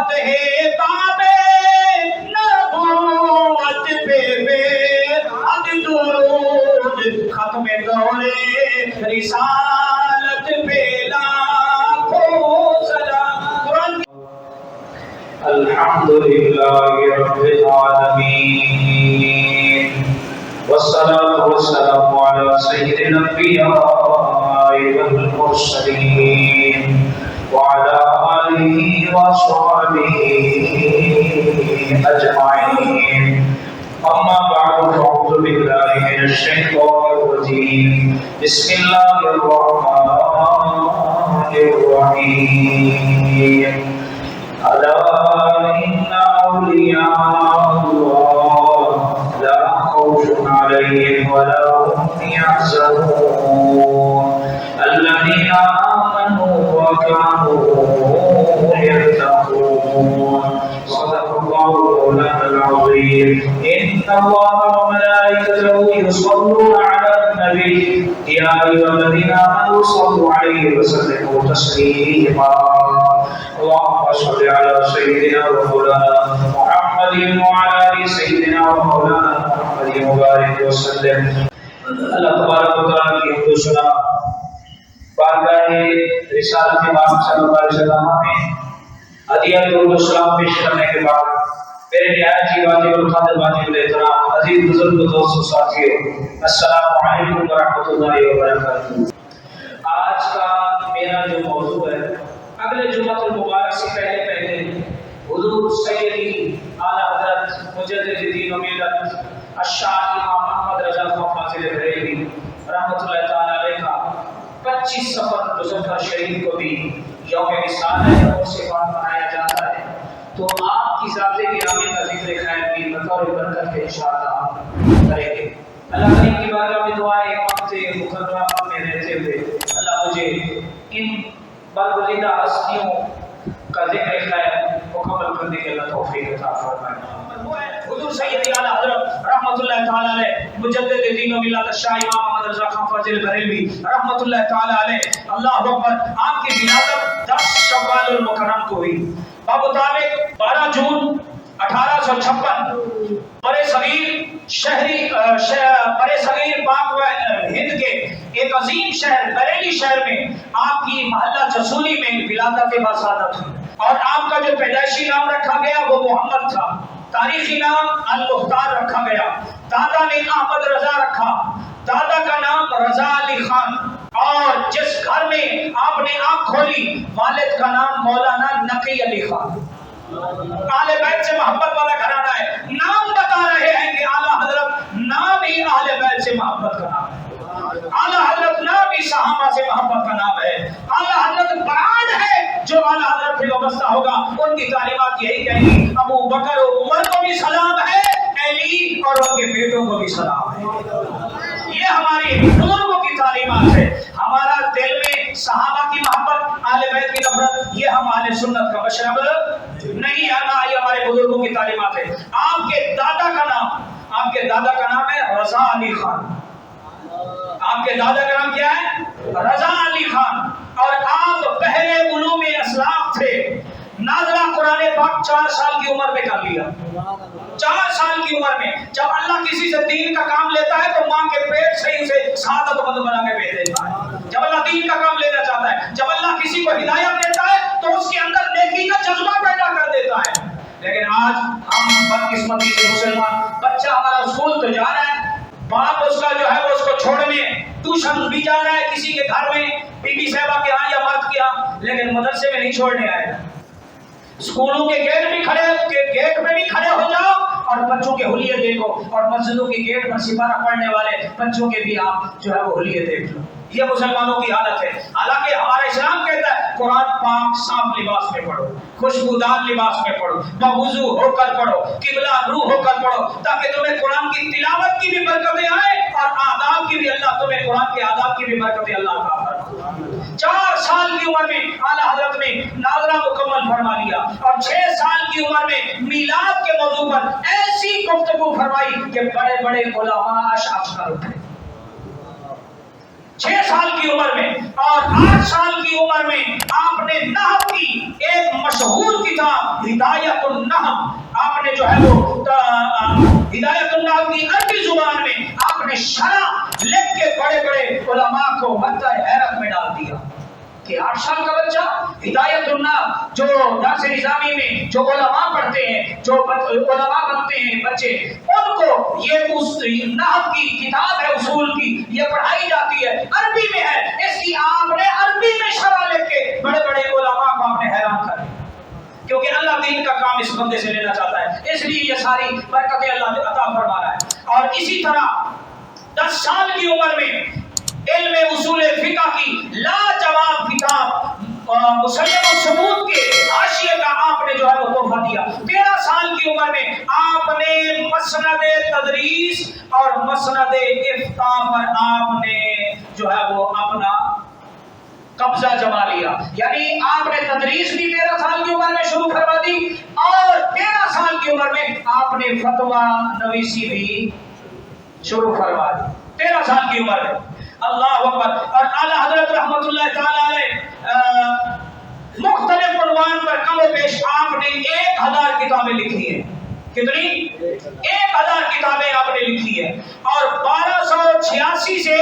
فتح تابے نبوت پہ حد درود ختم دورے رسالت پہ لاکھوں سلام. الحمدللہ رب العالمین والصلاة والسلام على سید الانبیاء والمرسلین وعلى آلہ وصحبہ اجمعین. اما بعد فاعوذ باللہ من الشیطان الرجیم. بسم اللہ الرحمن الرحیم. ألا إن أولياء الله لا خوف عليهم ولا هم يحزنون الذين آمنوا وكانوا يتقون. صدق الله مولانا العظيم. إن الله وملائكته يصلون على النبي يا أيها الذين آمنوا صلوا عليه وسلموا تسليما. اللهم صل على سيدنا ومولانا محمد وعلى آل سيدنا ومولانا محمد وبارك وسلم. اللہ تبارک و تعالیٰ کی حمد و ثنا بارگاہ رسالت امام صلی اللہ علیہ وسلم میں عطیہ درود و سلام پیش کرنے کے بعد میرے نہایت ہی واجب القدر واجب الاحترام عزیز بزرگ دوست و ساتھیو، السلام علیکم ورحمۃ اللہ وبرکاتہ. آج کا میرا جو موضوع ہے، اگلے جمعہ المبارک سے پہلے حضور سیدی اعلیٰ حضرت مجدد دین و ملت الشاہ امام محمد رضا خان فاضل بریلوی رحمۃ اللہ تعالی علیہ کا 25 سفر مظفر شریف کو بھی یوم وصال ہے اور سے بعد منایا جاتا ہے. تو آپ کی ذات گرامی کا ذکر خیر بھی بطور برکت کے انشاءاللہ کریں گے. اللہ کریم کی بارگاہ میں دعا ہے وقت مقررہ میں رہتے ہوئے اللہ مجھے ان برگزیدہ ہستیوں کا ذکر خیر مکمل کرنے کے اللہ توفیق عطا فرمائے. حضور سید اعلیٰ حضرت رحمۃ اللہ تعالی علیہ مجدد دین و ملت الشاہ امام محمد رضا خان فاضل بریلوی رحمۃ اللہ تعالی علیہ اللہ اکبر آپ کی ولادت 10 شوال المکرم کو ہوئی. بمطابق 12 جون 1856 برے صغیر پاک و ہند کے ایک عظیم شہر بریلی شہر میں آپ کی محلہ جسولی میں ولادت باسعادت ہوئی. اور آپ کا جو پیدائشی نام رکھا گیا وہ محمد تھا. تاریخی نام المختار رکھا گیا. دادا نے احمد رضا رکھا. دادا کا نام رضا علی خان. اور جس گھر میں آپ نے آنکھ کھولی والد کا نام مولانا نقی علی خان. اہل بیت سے محبت والا گھرانہ ہے. نام بتا رہے ہیں کہ اعلیٰ حضرت نام ہی اہل بیت سے محبت کا نام ہے. اعلیٰ حضرت نام ہی صحابہ سے محبت کا نام ہے. اعلیٰ حضرت براد ہے جو اعلیٰ حضرت سے وابستہ ہوگا ان کی تعلیمات یہی کہیں گی ابو بکر و عمر کو بھی سلام ہے، علی اور ان کے بیٹوں کو بھی سلام ہے. یہ ہماری بزرگوں کی تعلیمات ہے. ہمارا دل میں صحابہ کی محبت، اہل بیت کی نفرت، یہ ہم اہل سنت کا مشرب نہیں آنا. یہ ہمارے بزرگوں کی تعلیمات ہے. آپ کے دادا کا نام ہے رضا علی خان. آپ کے دادا کا نام کیا ہے؟ رضا علی خان. اور آپ پہلے علوم اسلاف تھے. نازلہ قرآن پاک 4 سال کی عمر میں کر لیا. 4 سال کی عمر میں جب اللہ کسی سے دین کا کام لیتا ہے تو ماں کے پیٹ سے ہی اسے سعادت مند بنا کے بھیج دیتا ہے. جب اللہ دین کا کام لینا چاہتا ہے، جب اللہ کسی کو ہدایت دیتا ہے تو اس کے اندر نیکی کا جذبہ پیدا کر دیتا ہے. لیکن آج ہم بدقسمتی سے مسلمان، بچہ ہمارا اسکول تو جا رہا ہے، باپ اس کا جو ہے وہ اس کو چھوڑنے ٹیوشن بھی جا رہا ہے کسی کے گھر میں، بی بی صاحبہ کے ہاں یا مرد کے ہاں، لیکن مدرسے میں نہیں چھوڑنے آئے. اسکولوں کے گیٹ میں بھی کھڑے ہو جاؤ اور بچوں کے حلیے دیکھو، اور مسجدوں کے گیٹ پر سپارہ پڑھنے والے بچوں کے بھی آپ جو ہے وہ حلیے دیکھ لو. یہ مسلمانوں کی حالت ہے. حالانکہ ہمارا اسلام کہتا ہے قرآن پاک صاف لباس میں پڑھو، خوشبودار لباس میں پڑھو، بوضو ہو کر پڑھو، قبلہ رو ہو کر پڑھو، تاکہ تمہیں قرآن کی تلاوت کی بھی برکتیں آئیں اور آداب کی بھی اللہ تمہیں قرآن کے آداب کی بھی برکتیں اللہ عطا فرمائے. 4 سال کی عمر میں اعلیٰ حضرت نے ناظرہ مکمل فرما لیا اور 6 سال کی عمر میں میلاد کے موضوع پر ایسی گفتگو فرمائی کہ بڑے بڑے علماء اشعث کر اٹھے. 6 سال کی عمر میں اور 8 سال کی عمر میں آپ نے نحو کی ایک مشہور کتاب جو ہے وہ ہدایت اللہ کی عربی زبان میں آپ نے شرح لکھ کے بڑے بڑے علماء کو مدہ حیرت میں ڈال دیا کہ 8 سال کا بچہ ہدایت اللہ جو درس نظامی میں جو علماء پڑھتے ہیں جو علماء بنتے ہیں بچے ان کو یہ نحو کی کتاب ہے اصول کی یہ پڑھائی جاتی ہے عربی میں ہے اس کی آپ نے عربی میں شرح لکھ کے بڑے بڑے علماء کو آپ نے حیران کر دیا کیونکہ اللہ دین کا کام اس بندے سے لینا چاہتا ہے اس لیے یہ ساری برکتیں اللہ عطا فرما رہا ہے اور اسی طرح 10 سال کی عمر میں علم اصول فقہ کی لاجواب کتاب مسلم الثبوت کے حاشیے کا آپ نے جو ہے وہ تحفہ دیا 13 سال کی عمر میں آپ نے مسند تدریس اور مسند افتاء پر آپ نے جو ہے وہ اپنا قبضہ جما لیا یعنی آپ نے تدریس بھی 13 سال کی عمر میں شروع کروا دی اور 13 سال کی عمر میں آپ نے فتویٰ نویسی بھی شروع کروا دی 13 سال کی عمر میں اللہ اکبر اور اعلی حضرت رحمت اللہ تعالی علیہ مختلف عنوان پر کم و بیش آپ نے 1000 کتابیں لکھی ہیں کتنی 1000 کتابیں آپ نے لکھی ہے اور 1286 سے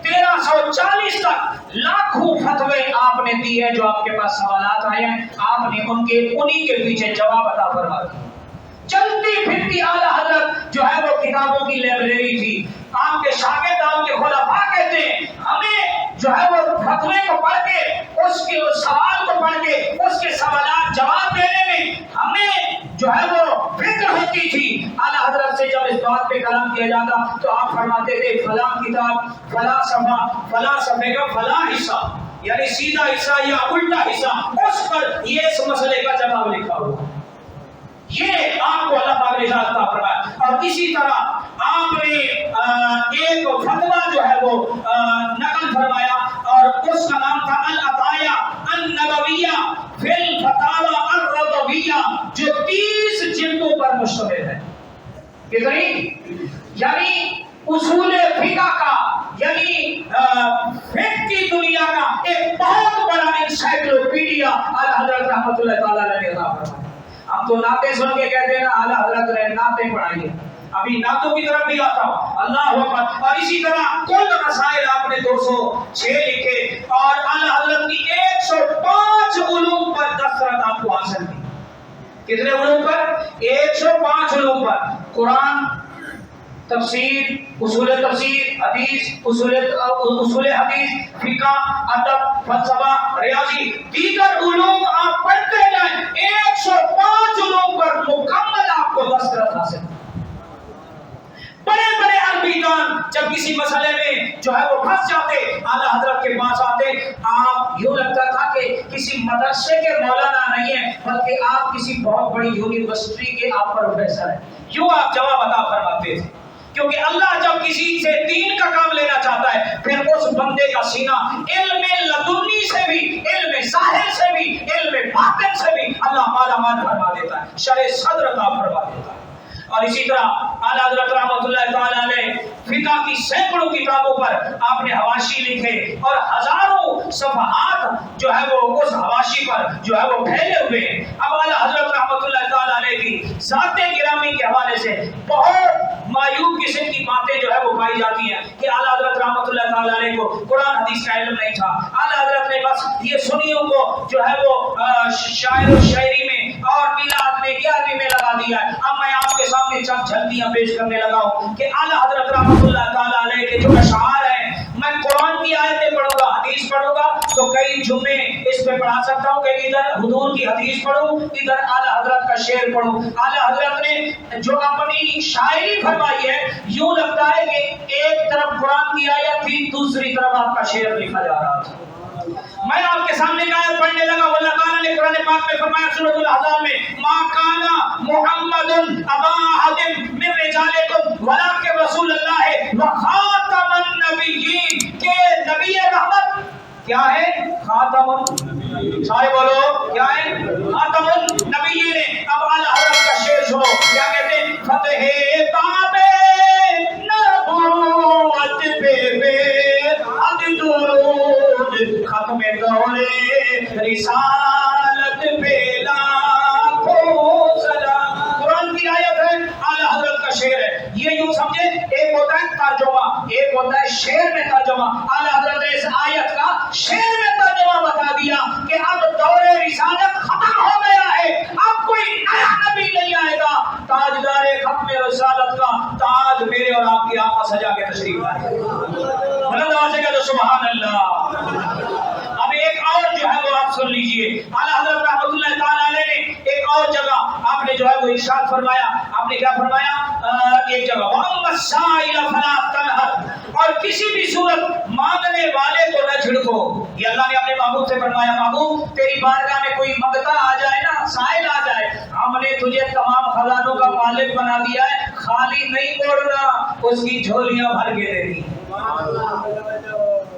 1340 تک لاکھوں فتوے آپ نے دی ہیں جو آپ کے پاس سوالات آئے ہیں آپ نے انہی کے پیچھے جواب عطا فرما دیا چلتی پھرتی اعلی حضرت جو ہے وہ کتابوں کی لائبریری تھی آپ کے شاگرد آپ کے خلفاء کہتے ہیں ہمیں جو ہے وہ فتوے کو پڑھ کے اس کے سوال کو پڑھ کے اس کے سوالات جواب دینے میں ہمیں جو ہے وہ فکر ہوتی تھی اعلی حضرت سے جب اس بات پہ کلام کیا جاتا تو آپ فرماتے تھے فلاں کتاب فلاں صفحہ فلاں صفحے کا فلاں حصہ یعنی سیدھا حصہ یا الٹا حصہ اس پر یہ اس مسئلے کا جواب لکھا ہوا یہ آپ کو اللہ پاک نے عطا فرمایا اور اسی طرح آپ نے ایک فتویٰ جو ہے وہ نقل فرمایا اور اس کا نام تھا العطایا النبویہ فی الفتاوی الرضویہ جو 30 جلدوں پر مشتمل ہے کتنی یعنی اصول فقہ کا یعنی فقہ کی دنیا کا ایک بہت بڑا انسائکلوپیڈیا اعلی حضرت رحمت اللہ تعالی علیہ نے عطا فرمایا ہم تو نعتیں سن کے کہتے ہیں نا اعلی حضرت نے نعتیں پڑھائی ہیں ابھی نعتوں کی طرف بھی آتا ہوں اللہ اکبر اور اسی طرح کل مسائل آپ نے 206 لکھے اور اعلی حضرت کی 105 علوم پر دسترس آپ کو حاصل کی کتنے علوم پر 105 علوم پر قرآن تفسیر اصول تفسیر حدیث اصول حدیث فقہ ادب فلسفہ ریاضی دیگر علوم آپ پڑھتے جائیں 105 علوم پر مکمل آپ کو دسترس حاصل بڑے بڑے عربی دان جب کسی مسئلے میں جو ہے وہ پھنس جاتے اعلی حضرت کے پاس آتے آپ یوں لگتا تھا کہ کسی مدرسے کے مولانا نہیں ہیں بلکہ آپ کسی بہت بڑی یونیورسٹی کے آپ پروفیسر ہیں یوں آپ جواب عطا فرماتے تھے کیونکہ اللہ جب کسی سے دین کا کام لینا چاہتا ہے پھر اس بندے کا سینہ علم لدنی سے بھی علم ظاہر سے بھی علم باطن سے بھی اللہ مالا مال فرما دیتا ہے شرح صدر عطا فرما دیتا ہے اور اسی طرح اعلی حضرت رحمۃ اللہ تعالی علیہ فقہ کی سینکڑوں کتابوں پر آپ نے حواشی لکھے اور ہزاروں صفحات جو ہے وہ اس حواشی پر جو ہے وہ پھیلے ہوئے ہیں اب اعلی حضرت رحمۃ اللہ تعالی علیہ کی ذات گرامی کے حوالے سے بہت معیوب قسم کی باتیں جو ہے وہ پائی جاتی ہیں کہ اعلی حضرت رحمۃ اللہ تعالی علیہ کو قرآن حدیث کا علم نہیں تھا اعلی حضرت نے بس یہ سنیوں کو جو ہے وہ شاعر و شاعری میں اور میلاد میں 11ویں میں لگا دیا ہے اب میں آپ کے سامنے چند جھلکیاں پیش کرنے لگا ہوں کہ اعلی حضرت رحمۃ اللہ تعالی علیہ کے جو اشعار ہیں میں قرآن کی آیتیں پڑھوں گا حدیث پڑھوں گا تو کئی جملے اس پہ پڑھا سکتا ہوں کہ ادھر حضور کی حدیث پڑھوں ادھر اعلی حضرت کا شعر پڑھوں اعلی حضرت نے جو اپنی شاعری فرمائی ہے یوں لگتا ہے کہ ایک طرف قرآن کی آیت تھی دوسری طرف آپ کا شعر لکھا جا رہا تھا میں آپ کے سامنے کا آیت پڑھنے لگا اللہ تعالیٰ نے قرآن پاک میں فرمایا سورۃ الاحزاب میں ما کانا محمد ابا احد من رجالکم ولکن رسول اللہ وخاتم النبیین کہ نبی رحمت کیا ہے خاتم سارے بولو کیا ہے خاتم النبیین اب اعلی حضرت کا شعر سنو کیا کہتے ہیں فتح باب نبوت پہ ختم دور رسالت پہ لاکھوں سلام قرآن کی آیت ہوتا ہے شعر میں ترجمہ. اعلیٰ حضرت نے اس آیت کا شعر میں ترجمہ بتا دیا کہ اب دور رسالت ختم ہو گیا ہے, اب کوئی نیا نبی نہیں آئے گا. تاجدار ختم رسالت کا تاج میرے اور آپ کی آقا سجا کے تشریف لائے. بلند آواز سے کہہ دو سبحان اللہ. اب ایک اور جو ہے وہ آپ سن لیجئے. اعلیٰ حضرت رحمۃ اللہ تعالی علیہ نے ایک اور جگہ آپ نے جو ہے وہ ارشاد فرمایا. آپ نے کیا فرمایا؟ ایک جگہ وَأَمَّا السَّائِلَ فَلَا تَنْهَرْ, اور کسی بھی صورت مانگنے والے کو نہ جھڑکو. یہ اللہ نے اپنے محبوب سے فرمایا, محبوب تیری بارگاہ میں کوئی منگتا آ جائے نا, سائل آ جائے, ہم نے تجھے تمام خزانوں کا مالک بنا دیا ہے, خالی نہیں موڑنا, اس کی جھولیاں بھر کے دے دی.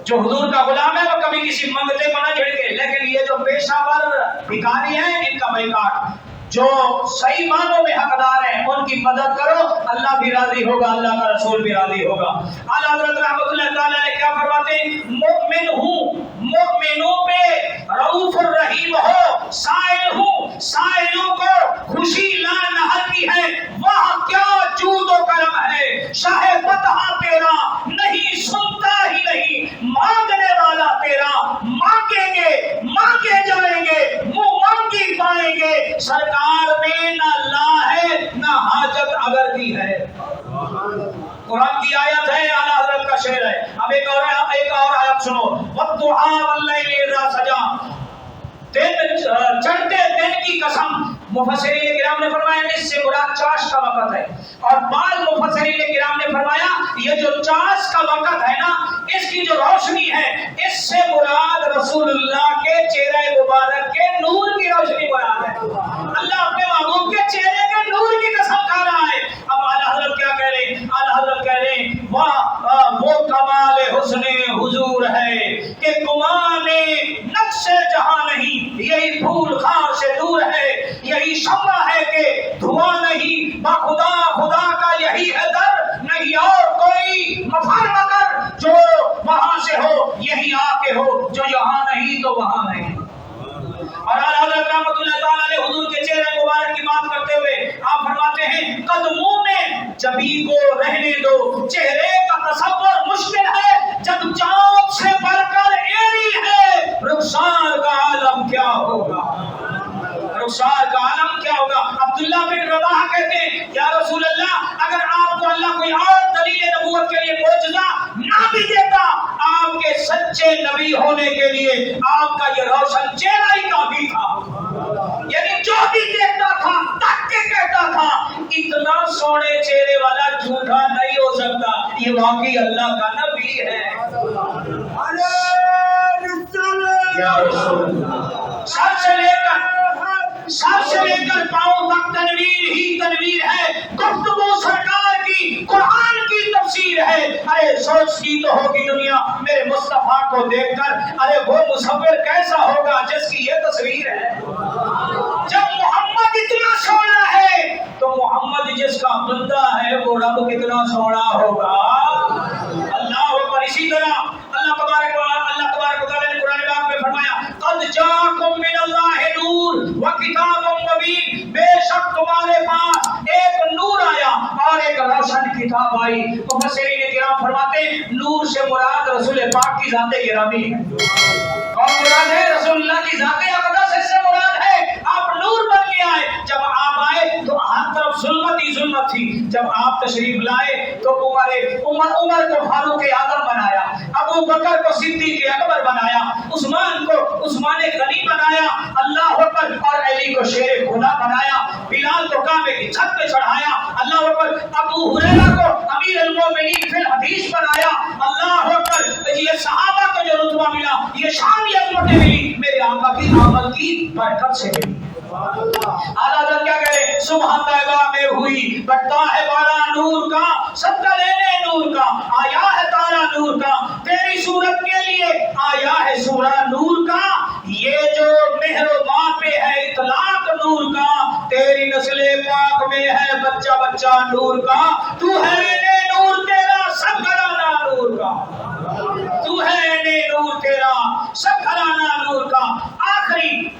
جو حضور کا غلام ہے وہ کبھی کسی منگتے کو نہ جھڑکے, لیکن یہ جو پیشہ ور بھکاری ہیں ان کا بائیکاٹ. جو صحیح معنوں میں حقدار ہیں ان کی مدد کرو, اللہ بھی راضی ہوگا, اللہ کا رسول بھی راضی ہوگا. اعلیٰ حضرت رحمۃ اللہ تعالی علیہ کیا فرماتے ہیں؟ مؤمن ہوں, مومنوں پہ رؤوف الرحیم ہو, سائل ہوں, سائلوں کو خوشی لا نہر کی ہے, وہاں کیا جود و کرم ہے. شاہ فتح تیرا نہیں سنتا ہی نہیں, مانگنے والا تیرا مانگیں گے, مانگے جائیں گے, منہ مانگی پائیں گے. سرکار میں نہ لا ہے نہ حاجت اگر دی ہے. قرآن کی آیت ہے, اعلیٰ حضرت کا شعر ہے. اب ایک اور آیت سنو. وَالضُّحَىٰ وَاللَّيْلِ إِذَا سَجَىٰ, چڑھتے دن کی قسم. مفسرین کرام نے فرمایا اس سے مراد چاش کا وقت ہے, اور بعض مفسرین کرام نے فرمایا یہ جو چاش کا وقت ہے نا, اس کی جو روشنی ہے اس سے مراد رسول اللہ کے چہرہ مبارک کے نور کی روشنی مراد ہے. اللہ اپنے محبوب کے چہرے کے نور کی قسم کھا رہا ہے. اب اعلیٰ حضرت کیا کہہ رہے ہیں؟ اعلیٰ حضرت کہہ رہے ہیں وہ کمال حسن حضور ہے کہ گمان نقش جہاں نہیں, یہی پھول خار سے دور ہے, یہی شمع ہے کہ دھواں نہیں, بخدا خدا کا یہی ہے در, نہیں اور کوئی مفر مگر جو وہاں سے ہو یہی آ کے ہو, جو یہاں نہیں تو وہاں نہیں. اور اعلیٰ حضرت رحمۃ اللہ تعالی علیہ حضور کے چہرے مبارک کی بات کرتے ہوئے آپ فرماتے ہیں قدموں میں جبھی کو رہنے دو, چہرے کا تصور مشکل ہے جب چاند سے بڑھ کر ایری ہے, رخسار کا عالم کیا ہوگا, رخسار کا عالم کیا ہوگا. عبداللہ بن رواحہ کہتے ہیں یا رسول اللہ, اگر آپ کو اللہ کوئی اور دلیل نبوت کے لیے معجزہ نہ بھی دیتا, آپ کے سچے نبی ہونے کے لیے آپ کا یہ روشن چہرہ ہی کافی تھا. یعنی جو بھی دیکھتا تھا تک کے کہتا تھا اتنا سونے چہرے والا جھوٹا نہیں ہو سکتا, یہ واقعی اللہ کا نبی ہے. سر سے لے کر پاؤں تک تنویر ہی تنویر ہے, گفتگو سرکار کی قرآن کی تفسیر ہے. ارے سوچ کی تو ہوگی دنیا میرے مصطفیٰ کو دیکھ کر, ارے وہ مصور کیسا ہوگا جس کی یہ تصویر ہے. جب محمد اتنا سونا ہے تو محمد جس کا بندہ ہے وہ رب کتنا سونا ہوگا. اللہ اکبر. اسی طرح اللہ تبارک و تعالی نے قرآن پاک میں فرمایا قد جاءکم من اللہ نور وکتاب مبین, بے شک تمہارے پاس ایک نور آیا اور ایک روشن کتاب آئی. مفسرین کرام فرماتے ہیں نور سے مراد رسول پاک کی ذات گرامی ہے. کون مراد ہے؟ رسول اللہ کی ذات اقدس سے مراد ہے. آپ نور بن کے آئے, جب آپ آئے تو ہر طرف ظلمت ہی ظلمت تھی, جب آپ تشریف لائے تو عمر کو فاروق اعظم بنایا, ابو بکر کو صدیق اکبر بنایا, عثمان کو عثمان غنی بنایا, اللہ اکبر, اور علی کو شیر خدا بنایا, بلال کو کعبے کی چھت پہ چڑھایا, اللہ اکبر, ابو ہریرہ کو امیر المومنین فی الحدیث بنایا, اللہ اکبر. یہ صحابہ کو جو رتبہ ملا, یہ شان یہ عظمتیں ملی میرے آقا کی آمد کی برکت سے ملی. اعلیٰ حضرت کیا کہہ رہے؟ صبح طیبہ میں ہوئی بٹتا ہے بارہ نور کا, صدقہ لینے نور کا, آیا ہے تارا نور کا, تیری صورت کے لیے آیا ہے سورہ نور کا, یہ جو مہر و ماں پہ ہے اطلاق نور کا, تیری نسل پاک میں ہے بچہ بچہ نور کا, تو ہے نور تیرا سب گھرانا نور کا, تو ہے نور تیرا سب گھرانا نور کا. آخری